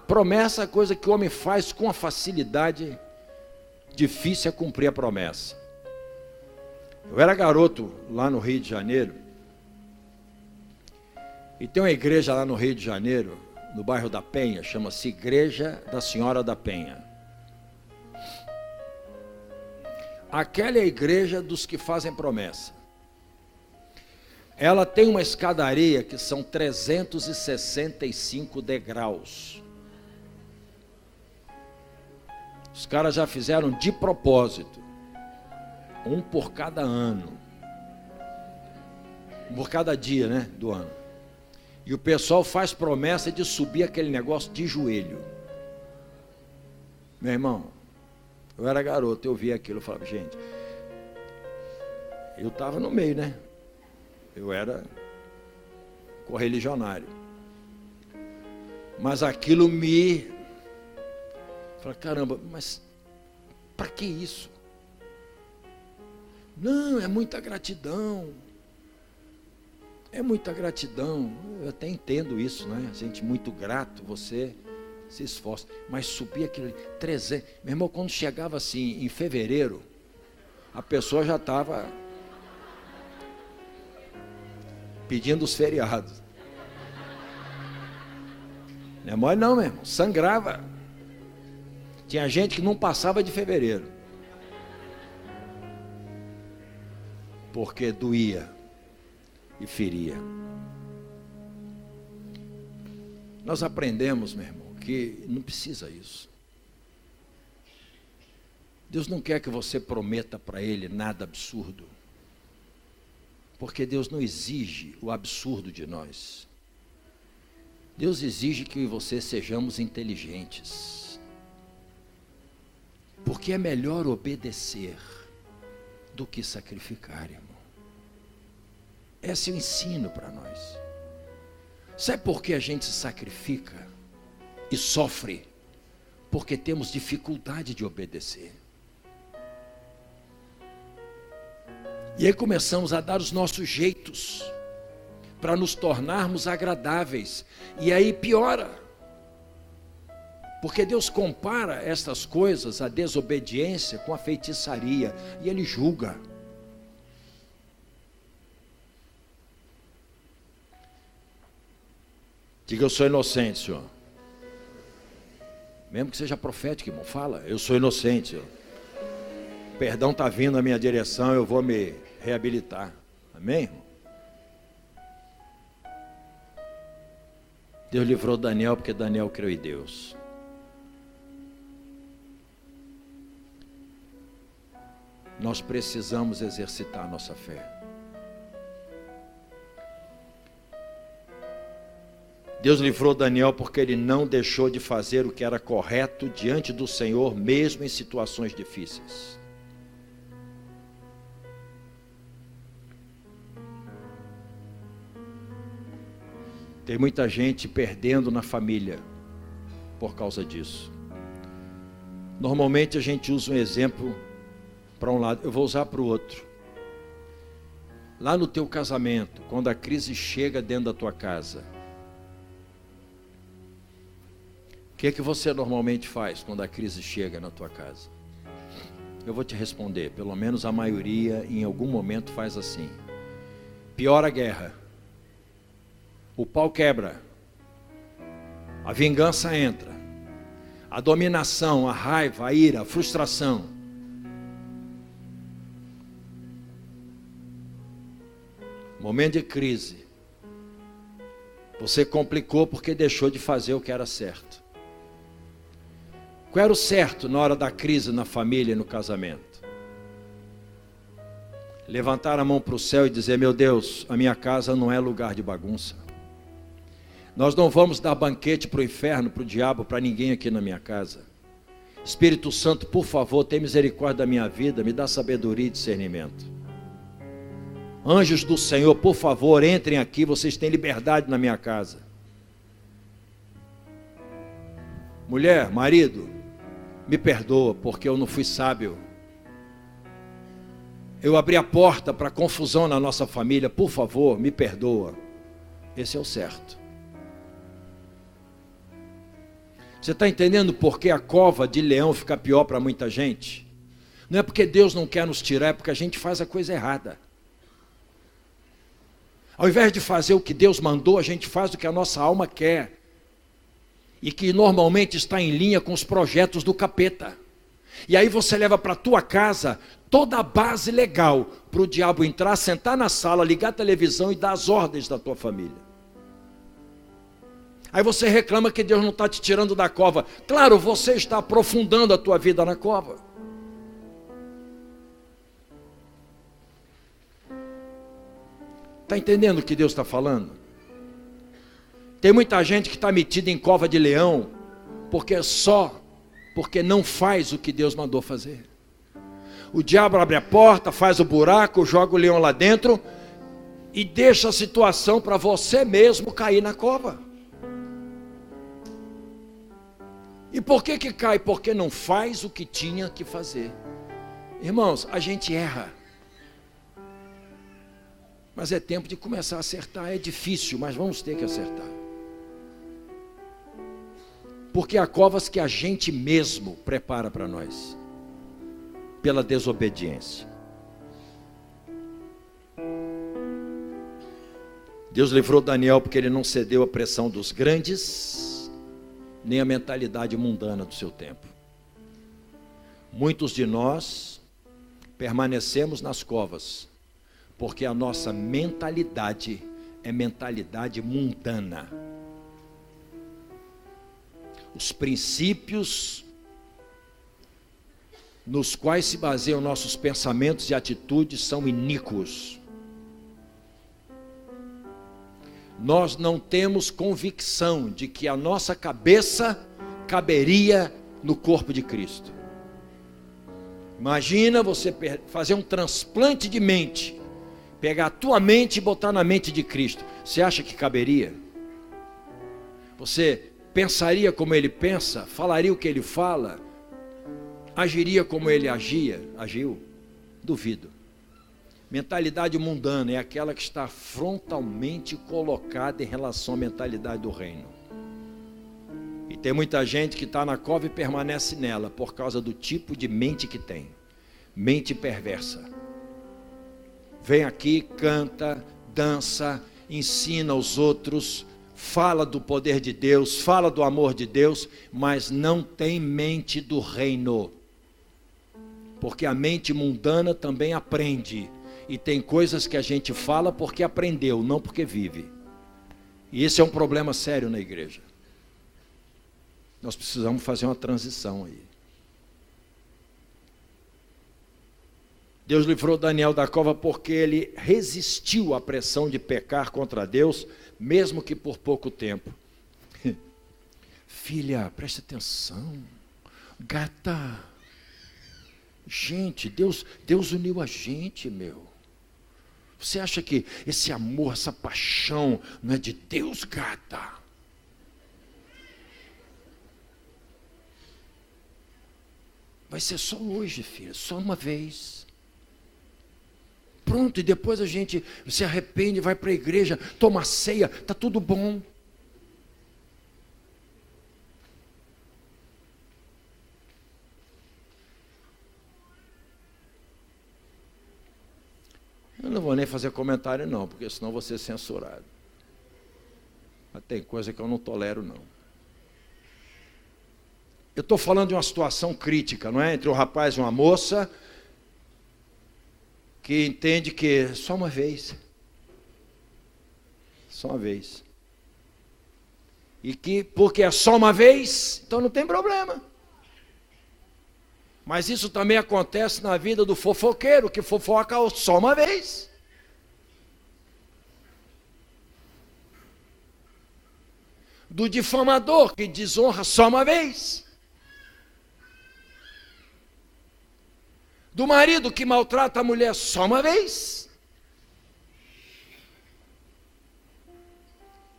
Promessa é coisa que o homem faz com a facilidade. Difícil é cumprir a promessa. Eu era garoto lá no Rio de Janeiro, e tem uma igreja lá no Rio de Janeiro, no bairro da Penha, chama-se Igreja da Senhora da Penha. Aquela é a igreja dos que fazem promessa. Ela tem uma escadaria que são 365 degraus. Os caras já fizeram de propósito, um por cada ano, um por cada dia, né, do ano. E o pessoal faz promessa de subir aquele negócio de joelho. Meu irmão, eu era garoto, eu via aquilo, eu falava, gente, eu estava no meio, né? Eu era correligionário. Mas aquilo me... Falei, caramba, mas para que isso? Não, é muita gratidão. É muita gratidão, eu até entendo isso, né? A gente muito grato, você se esforça. Mas subir aquilo ali, 300. Meu irmão, quando chegava assim, em fevereiro, a pessoa já estava pedindo os feriados. Não é mole não, meu irmão, sangrava. Tinha gente que não passava de fevereiro. Porque doía e feria. Nós aprendemos, meu irmão, que não precisa isso. Deus não quer que você prometa para Ele nada absurdo. Porque Deus não exige o absurdo de nós. Deus exige que você sejamos inteligentes. Porque é melhor obedecer do que sacrificar, irmão. Esse é o ensino para nós. Sabe por que a gente se sacrifica e sofre? Porque temos dificuldade de obedecer. E aí começamos a dar os nossos jeitos para nos tornarmos agradáveis. E aí piora. Porque Deus compara estas coisas, a desobediência, com a feitiçaria. E Ele julga. Diga, eu sou inocente, Senhor. Mesmo que seja profético, irmão, fala, eu sou inocente, Senhor. O perdão está vindo na minha direção, eu vou me reabilitar. Amém, irmão? Deus livrou Daniel porque Daniel creu em Deus. Nós precisamos exercitar a nossa fé. Deus livrou Daniel porque ele não deixou de fazer o que era correto diante do Senhor, mesmo em situações difíceis. Tem muita gente perdendo na família por causa disso. Normalmente a gente usa um exemplo para um lado, eu vou usar para o outro. Lá no teu casamento, quando a crise chega dentro da tua casa, o que é que você normalmente faz quando a crise chega na tua casa? Eu vou te responder, pelo menos a maioria em algum momento faz assim. Piora a guerra. O pau quebra. A vingança entra. A dominação, a raiva, a ira, a frustração. Momento de crise. Você complicou porque deixou de fazer o que era certo. Qual era o certo na hora da crise na família e no casamento? Levantar a mão para o céu e dizer, meu Deus, a minha casa não é lugar de bagunça. Nós não vamos dar banquete para o inferno, para o diabo, para ninguém aqui na minha casa. Espírito Santo, por favor, tenha misericórdia da minha vida, me dá sabedoria e discernimento. Anjos do Senhor, por favor, entrem aqui, vocês têm liberdade na minha casa. Mulher, marido, me perdoa porque eu não fui sábio. Eu abri a porta para confusão na nossa família, por favor, me perdoa. Esse é o certo. Você está entendendo por que a cova de leão fica pior para muita gente? Não é porque Deus não quer nos tirar, é porque a gente faz a coisa errada. Ao invés de fazer o que Deus mandou, a gente faz o que a nossa alma quer. E que normalmente está em linha com os projetos do capeta. E aí você leva para a tua casa toda a base legal para o diabo entrar, sentar na sala, ligar a televisão e dar as ordens da tua família. Aí você reclama que Deus não está te tirando da cova. Claro, você está aprofundando a tua vida na cova. Está entendendo o que Deus está falando? Tem muita gente que está metida em cova de leão, porque não faz o que Deus mandou fazer. O diabo abre a porta, faz o buraco, joga o leão lá dentro e deixa a situação para você mesmo cair na cova. E por que cai? Porque não faz o que tinha que fazer. Irmãos, a gente erra. Mas é tempo de começar a acertar. É difícil, mas vamos ter que acertar. Porque há covas que a gente mesmo prepara para nós, pela desobediência. Deus livrou Daniel porque ele não cedeu à pressão dos grandes, nem à mentalidade mundana do seu tempo. Muitos de nós permanecemos nas covas, porque a nossa mentalidade é mentalidade mundana. Os princípios nos quais se baseiam nossos pensamentos e atitudes são iníquos. Nós não temos convicção de que a nossa cabeça caberia no corpo de Cristo. Imagina você fazer um transplante de mente, pegar a tua mente e botar na mente de Cristo. Você acha que caberia? Você pensaria como ele pensa? Falaria o que ele fala? Agiria como ele agiu? Duvido. Mentalidade mundana é aquela que está frontalmente colocada em relação à mentalidade do reino. E tem muita gente que está na cova e permanece nela por causa do tipo de mente que tem. Mente perversa. Vem aqui, canta, dança, ensina aos outros, fala do poder de Deus, fala do amor de Deus, mas não tem mente do reino. Porque a mente mundana também aprende. E tem coisas que a gente fala porque aprendeu, não porque vive. E esse é um problema sério na igreja. Nós precisamos fazer uma transição aí. Deus livrou Daniel da cova porque ele resistiu à pressão de pecar contra Deus, mesmo que por pouco tempo. Filha, preste atenção. Gata. Gente, Deus uniu a gente, meu. Você acha que esse amor, essa paixão não é de Deus, gata? Vai ser só hoje, filha, só uma vez. Pronto, e depois a gente se arrepende, vai para a igreja, toma ceia, está tudo bom. Eu não vou nem fazer comentário não, porque senão vou ser censurado. Mas tem coisa que eu não tolero não. Eu estou falando de uma situação crítica, não é? Entre um rapaz e uma moça, que entende que só uma vez. Só uma vez. E que, porque é só uma vez, então não tem problema. Mas isso também acontece na vida do fofoqueiro, que fofoca só uma vez. Do difamador, que desonra só uma vez. Do marido que maltrata a mulher só uma vez.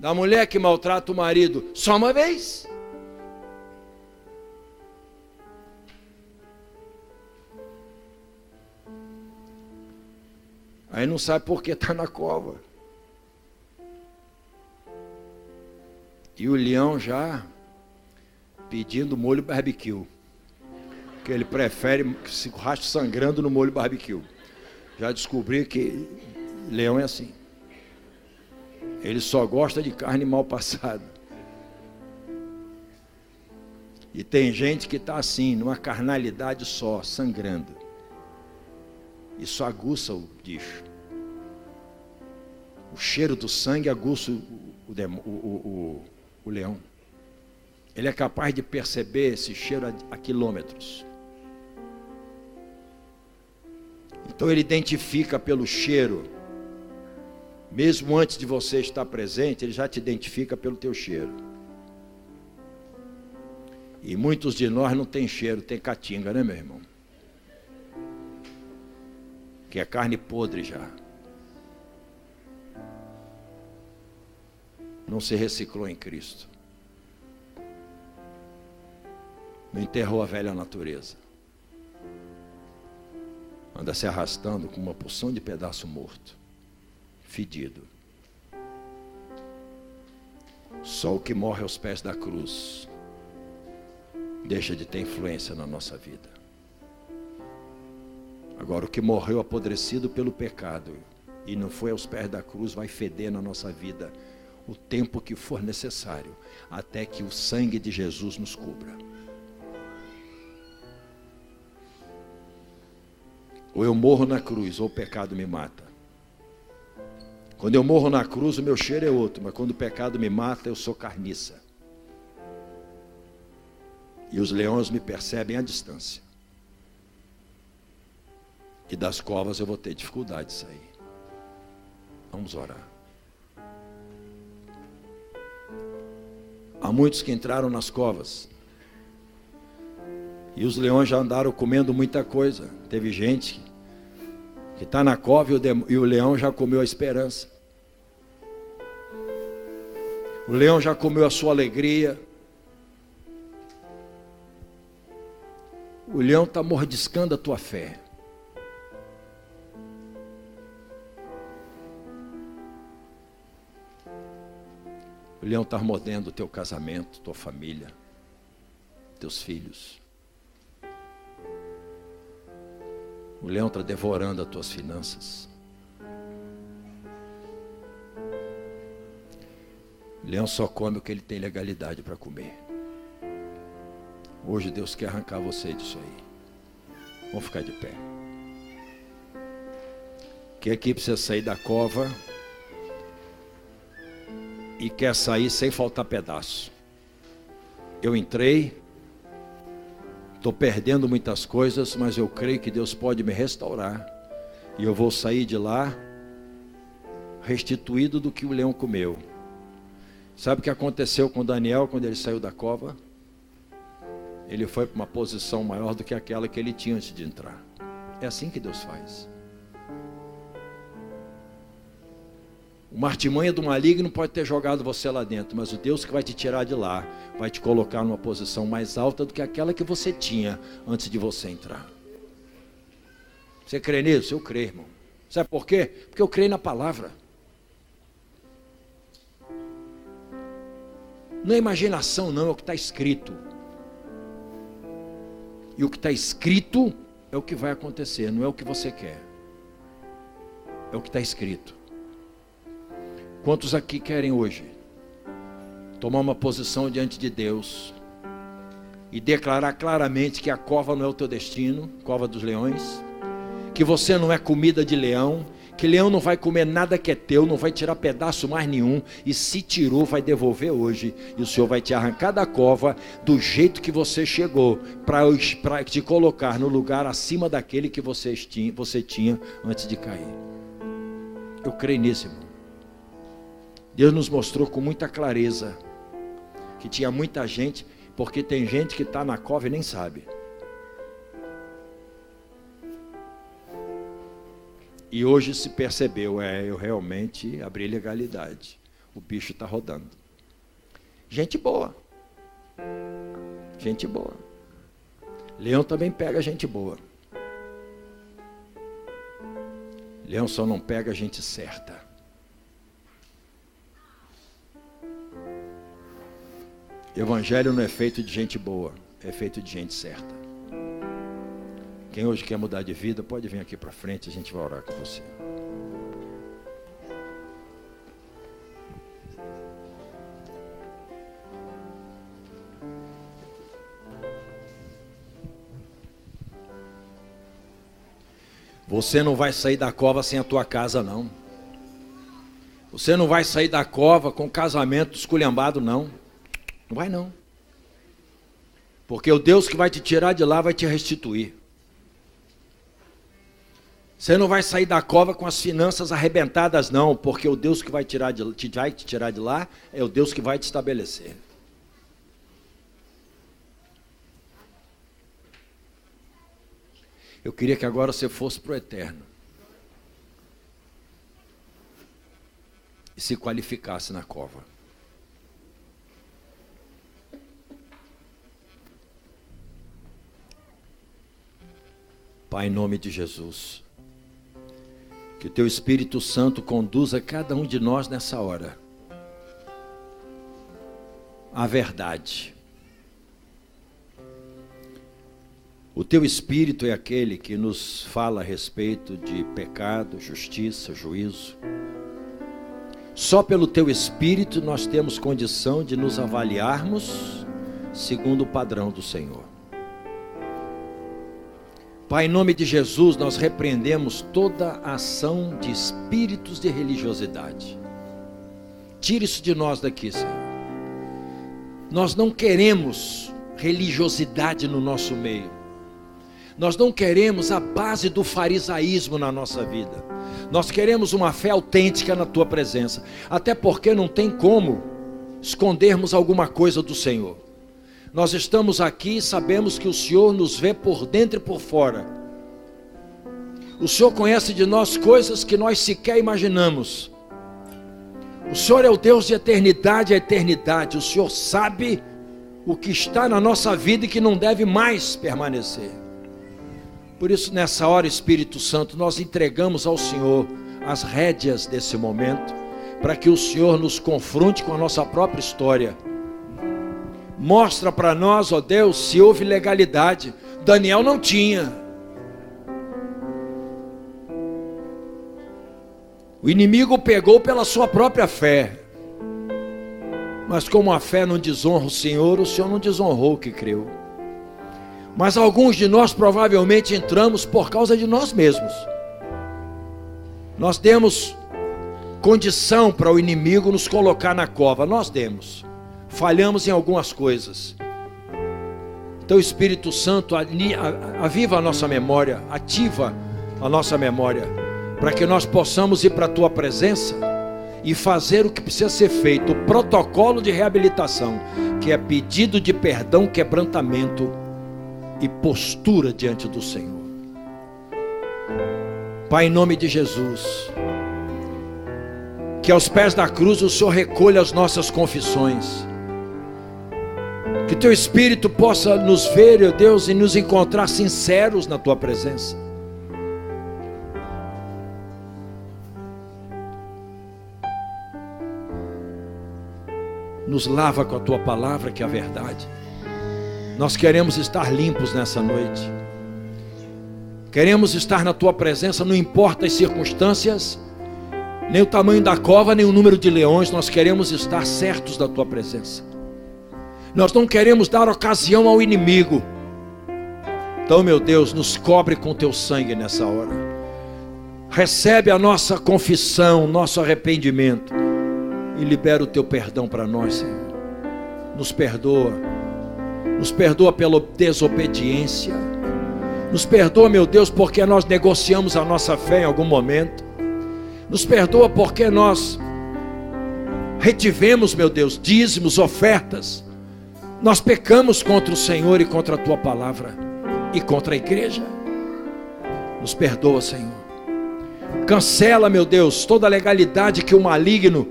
Da mulher que maltrata o marido só uma vez. Aí não sabe por que está na cova. E o leão já pedindo molho barbecue. Que ele prefere churrasco sangrando no molho barbecue. Já descobri que leão é assim. Ele só gosta de carne mal passada. E tem gente que está assim, numa carnalidade só, sangrando. Isso aguça o bicho. O cheiro do sangue aguça o leão. Ele é capaz de perceber esse cheiro a quilômetros. Então ele identifica pelo cheiro. Mesmo antes de você estar presente, ele já te identifica pelo teu cheiro. E muitos de nós não tem cheiro, tem catinga, né, meu irmão? Que é carne podre já. Não se reciclou em Cristo. Não enterrou a velha natureza. Anda se arrastando com uma porção de pedaço morto. fedido. Só o que morre aos pés da cruz deixa de ter influência na nossa vida. Agora, o que morreu apodrecido pelo pecado e não foi aos pés da cruz, vai feder na nossa vida o tempo que for necessário, até que o sangue de Jesus nos cubra. Ou eu morro na cruz, ou o pecado me mata. Quando eu morro na cruz, o meu cheiro é outro, mas quando o pecado me mata, eu sou carniça. E os leões me percebem à distância. E das covas eu vou ter dificuldade de sair. Vamos orar. Há muitos que entraram nas covas. E os leões já andaram comendo muita coisa. Teve gente que está na cova e o leão já comeu a esperança. O leão já comeu a sua alegria. O leão está mordiscando a tua fé. O leão está mordendo o teu casamento, tua família, teus filhos. O leão está devorando as tuas finanças. O leão só come o que ele tem legalidade para comer. Hoje Deus quer arrancar você disso aí. Vamos ficar de pé. Quem aqui precisa sair da cova e quer sair sem faltar pedaço? Eu entrei, estou perdendo muitas coisas, mas eu creio que Deus pode me restaurar. E eu vou sair de lá restituído do que o leão comeu. Sabe o que aconteceu com Daniel quando ele saiu da cova? Ele foi para uma posição maior do que aquela que ele tinha antes de entrar. É assim que Deus faz. Uma artimanha do maligno pode ter jogado você lá dentro, mas o Deus que vai te tirar de lá vai te colocar numa posição mais alta do que aquela que você tinha antes de você entrar. Você crê nisso? Eu creio, irmão. Sabe por quê? Porque eu creio na palavra. Não é imaginação, não, é o que está escrito. E o que está escrito é o que vai acontecer, não é o que você quer. É o que está escrito. Quantos aqui querem hoje tomar uma posição diante de Deus e declarar claramente que a cova não é o teu destino, cova dos leões, que você não é comida de leão, que leão não vai comer nada que é teu, não vai tirar pedaço mais nenhum, e se tirou, vai devolver hoje, e o Senhor vai te arrancar da cova do jeito que você chegou, para te colocar no lugar acima daquele que você tinha antes de cair. Eu creio nisso, irmão. Deus nos mostrou com muita clareza que tinha muita gente, porque tem gente que está na cova e nem sabe. E hoje se percebeu, eu realmente abri legalidade. O bicho está rodando. Gente boa. Gente boa. Leão também pega gente boa. Leão só não pega gente certa. Evangelho não é feito de gente boa, é feito de gente certa. Quem hoje quer mudar de vida, pode vir aqui para frente, a gente vai orar com você. Você não vai sair da cova sem a tua casa, não. Você não vai sair da cova com casamento esculhambado, não. Não vai não. Porque o Deus que vai te tirar de lá vai te restituir. Você não vai sair da cova com as finanças arrebentadas, não. Porque o Deus que vai te tirar de lá é o Deus que vai te estabelecer. Eu queria que agora você fosse para o eterno. E se qualificasse na cova. Pai, em nome de Jesus, Que o teu Espírito Santo conduza cada um de nós nessa hora à verdade. O teu Espírito é aquele que nos fala a respeito de pecado, justiça, juízo. Só pelo teu Espírito nós temos condição de nos avaliarmos segundo o padrão do Senhor. Pai, em nome de Jesus, nós repreendemos toda a ação de espíritos de religiosidade. Tira isso de nós daqui, Senhor. Nós não queremos religiosidade no nosso meio. Nós não queremos a base do farisaísmo na nossa vida. Nós queremos uma fé autêntica na tua presença. Até porque não tem como escondermos alguma coisa do Senhor. Nós estamos aqui e sabemos que o Senhor nos vê por dentro e por fora. O Senhor conhece de nós coisas que nós sequer imaginamos. O Senhor é o Deus de eternidade a eternidade. O Senhor sabe o que está na nossa vida e que não deve mais permanecer. Por isso, nessa hora, Espírito Santo, nós entregamos ao Senhor as rédeas desse momento, para que o Senhor nos confronte com a nossa própria história. Mostra para nós, ó Deus, se houve legalidade. Daniel não tinha. O inimigo pegou pela sua própria fé. Mas como a fé não desonra o Senhor não desonrou o que creu. Mas alguns de nós provavelmente entramos por causa de nós mesmos. Nós demos condição para o inimigo nos colocar na cova. Nós demos. Falhamos em algumas coisas. Então o Espírito Santo aviva a nossa memória, ativa a nossa memória, para que nós possamos ir para a tua presença e fazer o que precisa ser feito, o protocolo de reabilitação, que é pedido de perdão, quebrantamento e postura diante do Senhor. Pai, em nome de Jesus, que aos pés da cruz o Senhor recolha as nossas confissões, que teu Espírito possa nos ver, ó Deus, e nos encontrar sinceros na tua presença. Nos lava com a tua palavra, que é a verdade. Nós queremos estar limpos nessa noite. Queremos estar na tua presença, não importa as circunstâncias, nem o tamanho da cova, nem o número de leões. Nós queremos estar certos da tua presença. Nós não queremos dar ocasião ao inimigo. Então, meu Deus, nos cobre com teu sangue nessa hora. Recebe a nossa confissão, nosso arrependimento, e libera o teu perdão para nós, Senhor. Nos perdoa. Nos perdoa pela desobediência. Nos perdoa, meu Deus, porque nós negociamos a nossa fé em algum momento. Nos perdoa porque nós retivemos, meu Deus, dízimos, ofertas. Nós pecamos contra o Senhor e contra a tua palavra e contra a igreja. Nos perdoa, Senhor. Cancela, meu Deus, toda a legalidade que o maligno,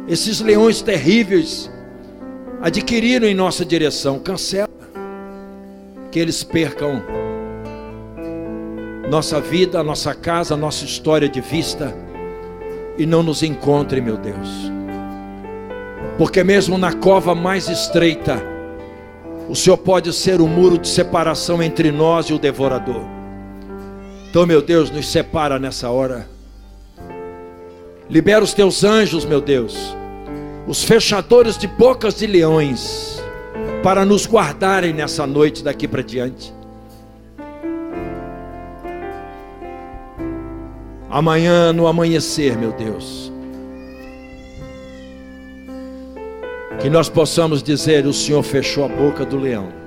esses leões terríveis, adquiriram em nossa direção. Cancela. Que eles percam nossa vida, nossa casa, nossa história de vista e não nos encontrem, meu Deus. Porque mesmo na cova mais estreita, o Senhor pode ser o muro de separação entre nós e o devorador. Então, meu Deus, nos separa nessa hora. Libera os teus anjos, meu Deus, os fechadores de bocas de leões, para nos guardarem nessa noite daqui para diante. Amanhã, no amanhecer, meu Deus, que nós possamos dizer: o Senhor fechou a boca do leão.